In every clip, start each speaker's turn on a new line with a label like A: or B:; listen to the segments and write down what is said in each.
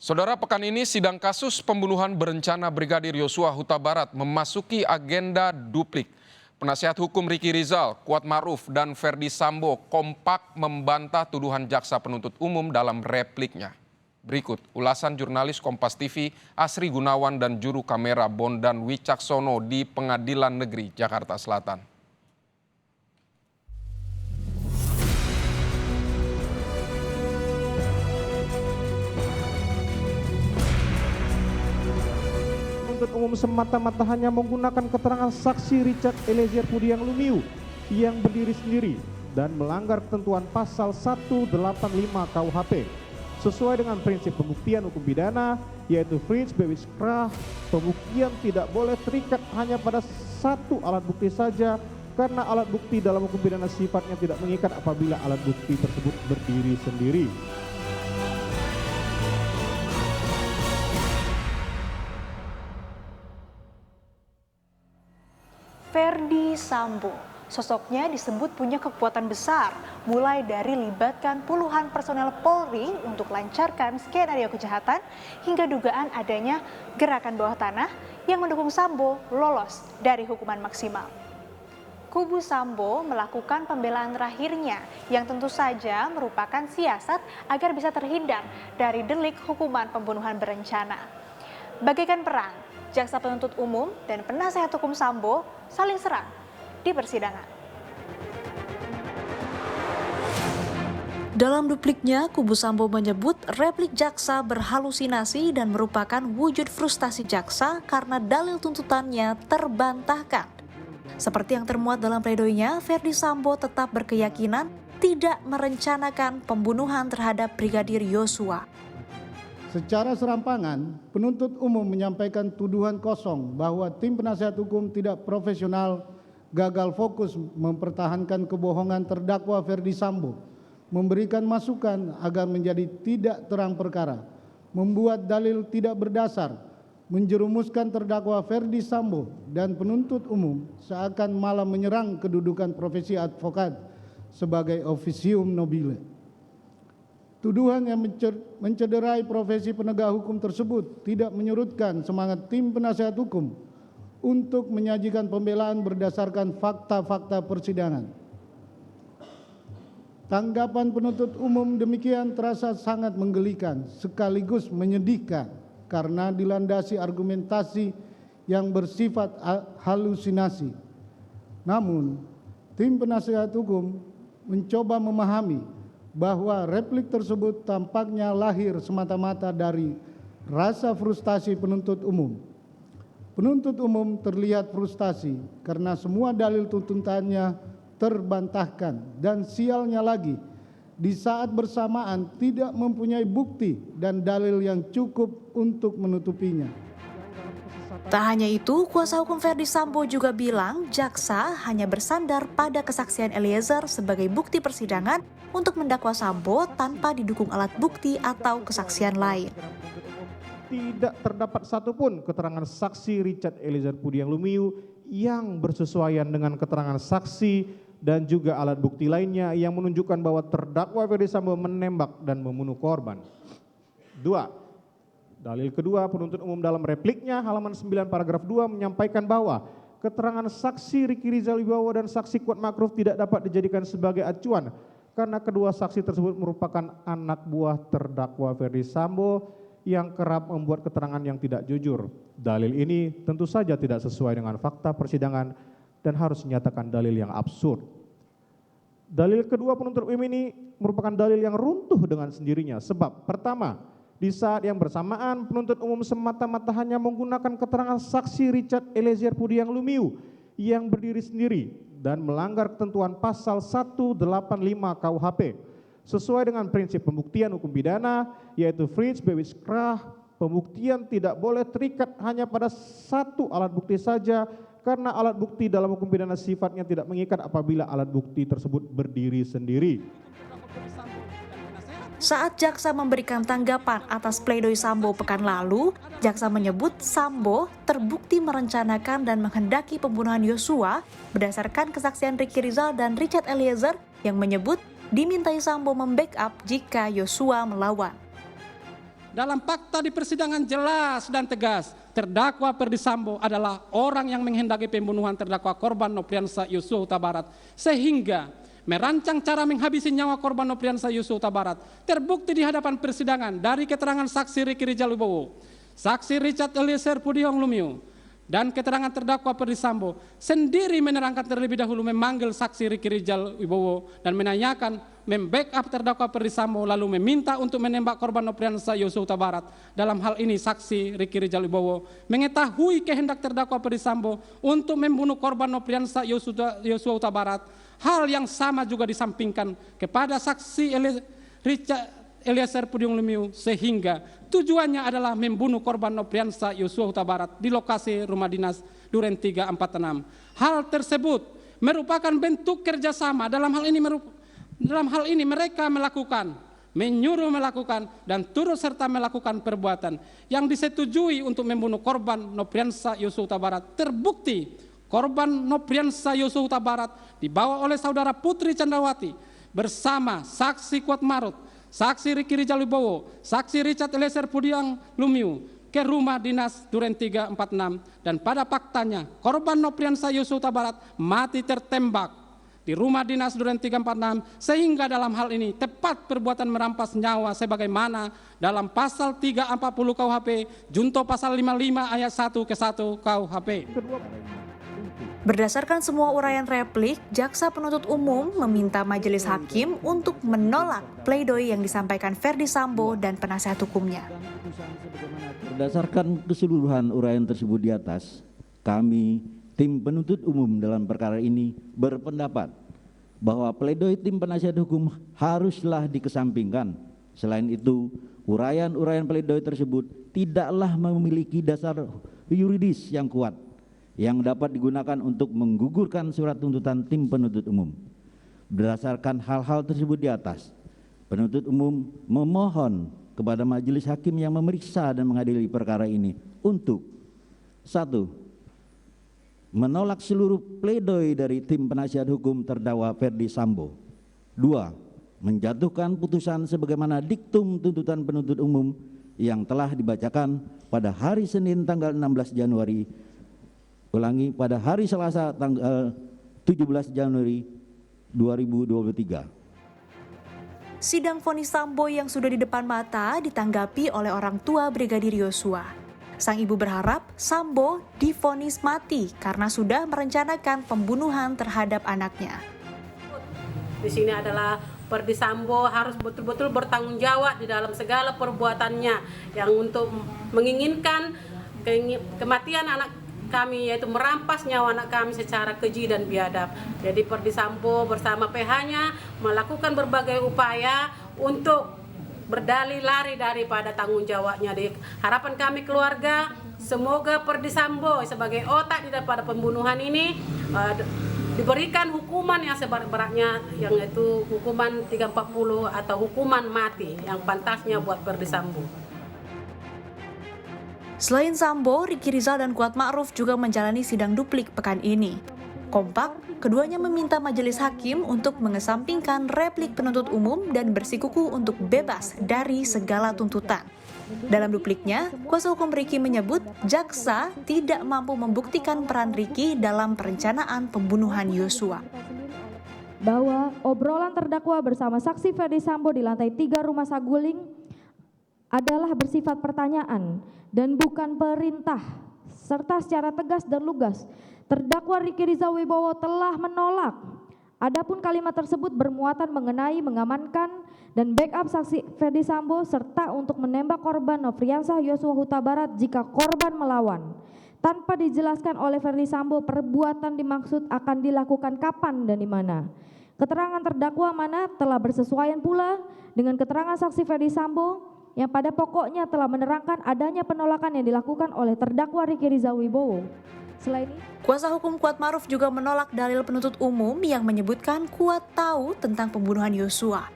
A: Saudara, pekan ini sidang kasus pembunuhan berencana Brigadir Yosua Huta Barat memasuki agenda duplik. Penasihat hukum Ricky Rizal, Kuat Ma'ruf, dan Ferdi Sambo kompak membantah tuduhan jaksa penuntut umum dalam repliknya. Berikut ulasan jurnalis Kompas TV Asri Gunawan dan juru kamera Bondan Wicaksono di Pengadilan Negeri Jakarta Selatan.
B: Penuntut umum semata-mata hanya menggunakan keterangan saksi Richard Eliezer Pudiang Lumiu yang berdiri sendiri dan melanggar ketentuan pasal 185 KUHP sesuai dengan prinsip pembuktian hukum pidana, yaitu Frits Bewis Krah. Pembuktian tidak boleh terikat hanya pada satu alat bukti saja karena alat bukti dalam hukum pidana sifatnya tidak mengikat apabila alat bukti tersebut berdiri sendiri.
C: Ferdi Sambo, sosoknya disebut punya kekuatan besar, mulai dari libatkan puluhan personel Polri untuk lancarkan skenario kejahatan, hingga dugaan adanya gerakan bawah tanah yang mendukung Sambo lolos dari hukuman maksimal. Kubu Sambo melakukan pembelaan terakhirnya yang tentu saja merupakan siasat agar bisa terhindar dari delik hukuman pembunuhan berencana. Bagaikan perang, jaksa penuntut umum dan penasehat hukum Sambo saling serang di persidangan.
D: Dalam dupliknya, kubu Sambo menyebut replik jaksa berhalusinasi dan merupakan wujud frustasi jaksa karena dalil tuntutannya terbantahkan. Seperti yang termuat dalam pledoinya, Ferdi Sambo tetap berkeyakinan tidak merencanakan pembunuhan terhadap Brigadir Yosua.
E: Secara serampangan, penuntut umum menyampaikan tuduhan kosong bahwa tim penasihat hukum tidak profesional, gagal fokus mempertahankan kebohongan terdakwa Ferdi Sambo, memberikan masukan agar menjadi tidak terang perkara, membuat dalil tidak berdasar, menjerumuskan terdakwa Ferdi Sambo dan penuntut umum seakan malah menyerang kedudukan profesi advokat sebagai officium nobile. Tuduhan yang mencederai profesi penegak hukum tersebut tidak menyurutkan semangat tim penasihat hukum untuk menyajikan pembelaan berdasarkan fakta-fakta persidangan. Tanggapan penuntut umum demikian terasa sangat menggelikan sekaligus menyedihkan karena dilandasi argumentasi yang bersifat halusinasi. Namun, tim penasihat hukum mencoba memahami bahwa replik tersebut tampaknya lahir semata-mata dari rasa frustasi penuntut umum. Penuntut umum terlihat frustasi karena semua dalil tuntutannya terbantahkan dan sialnya lagi di saat bersamaan tidak mempunyai bukti dan dalil yang cukup untuk menutupinya.
D: Tak hanya itu, kuasa hukum Ferdi Sambo juga bilang jaksa hanya bersandar pada kesaksian Eliezer sebagai bukti persidangan untuk mendakwa Sambo tanpa didukung alat bukti atau kesaksian lain.
B: Tidak terdapat satupun keterangan saksi Richard Eliezer Pudiang Lumiu yang bersesuaian dengan keterangan saksi dan juga alat bukti lainnya yang menunjukkan bahwa terdakwa Ferdi Sambo menembak dan membunuh korban. 2. Dalil kedua, penuntut umum dalam repliknya halaman 9 paragraf 2 menyampaikan bahwa keterangan saksi Ricky Rizal Wibowo dan saksi Kuat Ma'ruf tidak dapat dijadikan sebagai acuan karena kedua saksi tersebut merupakan anak buah terdakwa Ferdi Sambo yang kerap membuat keterangan yang tidak jujur. Dalil ini tentu saja tidak sesuai dengan fakta persidangan dan harus dinyatakan dalil yang absurd. Dalil kedua penuntut umum ini merupakan dalil yang runtuh dengan sendirinya. Sebab pertama, di saat yang bersamaan penuntut umum semata-mata hanya menggunakan keterangan saksi Richard Eliezer Pudiang Lumiu yang berdiri sendiri dan melanggar ketentuan pasal 185 KUHP sesuai dengan prinsip pembuktian hukum pidana, yaitu Frits Bewis Krah. Pembuktian tidak boleh terikat hanya pada satu alat bukti saja karena alat bukti dalam hukum pidana sifatnya tidak mengikat apabila alat bukti tersebut berdiri sendiri.
D: Saat jaksa memberikan tanggapan atas pledoi Sambo pekan lalu, jaksa menyebut Sambo terbukti merencanakan dan menghendaki pembunuhan Yosua berdasarkan kesaksian Ricky Rizal dan Richard Eliezer yang menyebut dimintai Sambo membackup jika Yosua melawan.
F: dalam fakta di persidangan jelas dan tegas, terdakwa Ferdi Sambo adalah orang yang menghendaki pembunuhan terdakwa korban Nofriansah Yosua Huta Barat, sehingga merancang cara menghabisi nyawa korban Nofriansah Yosua Huta Barat. Terbukti di hadapan persidangan dari keterangan saksi Ricky Rizal Wibowo, saksi Richard Eliezer Pudiang Lumiu, dan keterangan terdakwa Ferdi Sambo sendiri menerangkan terlebih dahulu memanggil saksi Ricky Rizal Wibowo dan menanyakan, membackup terdakwa Ferdi Sambo, lalu meminta untuk menembak korban Nofriansah Yosua Huta Barat. Dalam hal ini saksi Ricky Rizal Wibowo mengetahui kehendak terdakwa Ferdi Sambo untuk membunuh korban Nofriansah Yosua Huta Barat. Hal yang sama juga disampingkan kepada saksi Richard Eliezer Pudiang Lumiu, sehingga tujuannya adalah membunuh korban Nofriansah Yosua Huta Barat di lokasi rumah dinas Duren 346. Hal tersebut merupakan bentuk kerjasama. Dalam hal ini mereka menyuruh melakukan dan turut serta melakukan perbuatan yang disetujui untuk membunuh korban Nofriansah Yosua Huta Barat. Terbukti korban Nofriansah Yosua Huta Barat dibawa oleh saudara Putri Candrawati bersama saksi Kuatmaruf, saksi Ricky Rizal Wibowo, saksi Richard Eliezer Pudiang Lumiu ke rumah dinas Duren 346, dan pada faktanya korban Nofriansah Yosua Huta Barat mati tertembak di rumah dinas Duren 346, sehingga dalam hal ini tepat perbuatan merampas nyawa sebagaimana dalam pasal 340 KUHP junto pasal 55 ayat 1 ke 1 KUHP.
D: Berdasarkan semua uraian replik, jaksa penuntut umum meminta majelis hakim untuk menolak pledoi yang disampaikan Ferdi Sambo dan penasihat hukumnya.
G: Berdasarkan keseluruhan uraian tersebut di atas, kami, tim penuntut umum dalam perkara ini berpendapat bahwa pledoi tim penasihat hukum haruslah dikesampingkan. Selain itu, uraian-uraian pledoi tersebut tidaklah memiliki dasar yuridis yang kuat yang dapat digunakan untuk menggugurkan surat tuntutan tim penuntut umum. Berdasarkan hal-hal tersebut di atas, penuntut umum memohon kepada majelis hakim yang memeriksa dan mengadili perkara ini untuk 1. Menolak seluruh pledoi dari tim penasihat hukum terdakwa Ferdi Sambo. 2. Menjatuhkan putusan sebagaimana diktum tuntutan penuntut umum yang telah dibacakan pada hari Senin tanggal 16 Januari pada hari Selasa tanggal 17 Januari 2023.
D: Sidang vonis Sambo yang sudah di depan mata ditanggapi oleh orang tua Brigadir Yosua. Sang ibu berharap Sambo divonis mati karena sudah merencanakan pembunuhan terhadap anaknya.
H: Di sini adalah Ferdi Sambo harus betul-betul bertanggung jawab di dalam segala perbuatannya yang untuk menginginkan kematian anak kami, yaitu merampas nyawa anak kami secara keji dan biadab. Jadi Ferdi Sambo bersama PH-nya melakukan berbagai upaya untuk berdalih lari daripada tanggung jawabnya. Di harapan kami keluarga, semoga Ferdi Sambo sebagai otak di daripada pembunuhan ini diberikan hukuman yang seberat-beratnya, yang itu hukuman 340 atau hukuman mati yang pantasnya buat Ferdi Sambo.
D: Selain Sambo, Ricky Rizal dan Kuatmaruf juga menjalani sidang duplik pekan ini. Kompak, keduanya meminta majelis hakim untuk mengesampingkan replik penuntut umum dan bersikukuh untuk bebas dari segala tuntutan. Dalam dupliknya, kuasa hukum Ricky menyebut jaksa tidak mampu membuktikan peran Ricky dalam perencanaan pembunuhan Yosua.
I: Bahwa obrolan terdakwa bersama saksi Ferdi Sambo di lantai 3 rumah saguling adalah bersifat pertanyaan dan bukan perintah, serta secara tegas dan lugas terdakwa Ricky Rizal Wibowo telah menolak. Adapun kalimat tersebut bermuatan mengenai mengamankan dan backup saksi Ferdi Sambo serta untuk menembak korban Nofriansah Yosua Huta Barat jika korban melawan. Tanpa dijelaskan oleh Ferdi Sambo perbuatan dimaksud akan dilakukan kapan dan di mana. Keterangan terdakwa mana telah bersesuaian pula dengan keterangan saksi Ferdi Sambo yang pada pokoknya telah menerangkan adanya penolakan yang dilakukan oleh terdakwa Ricky Rizal Wibowo. Selain itu,
D: kuasa hukum Kuatmaruf juga menolak dalil penuntut umum yang menyebutkan Kuat tahu tentang pembunuhan Yosua.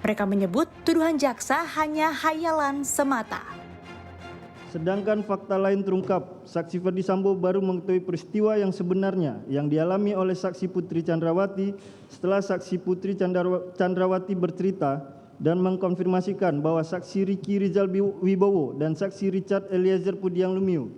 D: Mereka menyebut tuduhan jaksa hanya hayalan semata.
J: Sedangkan fakta lain terungkap, saksi Ferdi Sambo baru mengetahui peristiwa yang sebenarnya yang dialami oleh saksi Putri Candrawati setelah saksi Putri Candrawati bercerita dan mengkonfirmasikan bahwa saksi Ricky Rizal Wibowo dan saksi Richard Eliezer Pudiang Lumiu,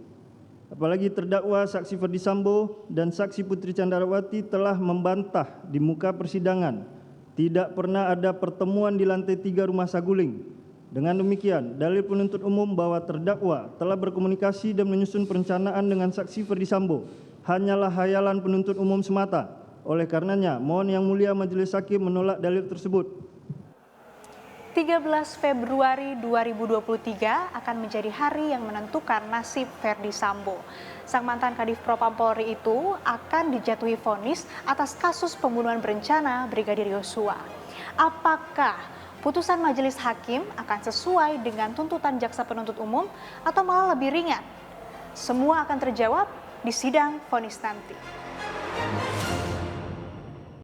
J: apalagi terdakwa saksi Ferdi Sambo dan saksi Putri Candrawati telah membantah di muka persidangan tidak pernah ada pertemuan di lantai 3 rumah saguling. Dengan demikian, dalil penuntut umum bahwa terdakwa telah berkomunikasi dan menyusun perencanaan dengan saksi Ferdi Sambo hanyalah hayalan penuntut umum semata. Oleh karenanya, mohon Yang Mulia Majelis Hakim menolak dalil tersebut.
C: 13 Februari 2023 akan menjadi hari yang menentukan nasib Ferdi Sambo. Sang mantan Kadif Propam Polri itu akan dijatuhi vonis atas kasus pembunuhan berencana Brigadir Yosua. Apakah putusan majelis hakim akan sesuai dengan tuntutan jaksa penuntut umum atau malah lebih ringan? Semua akan terjawab di sidang vonis nanti.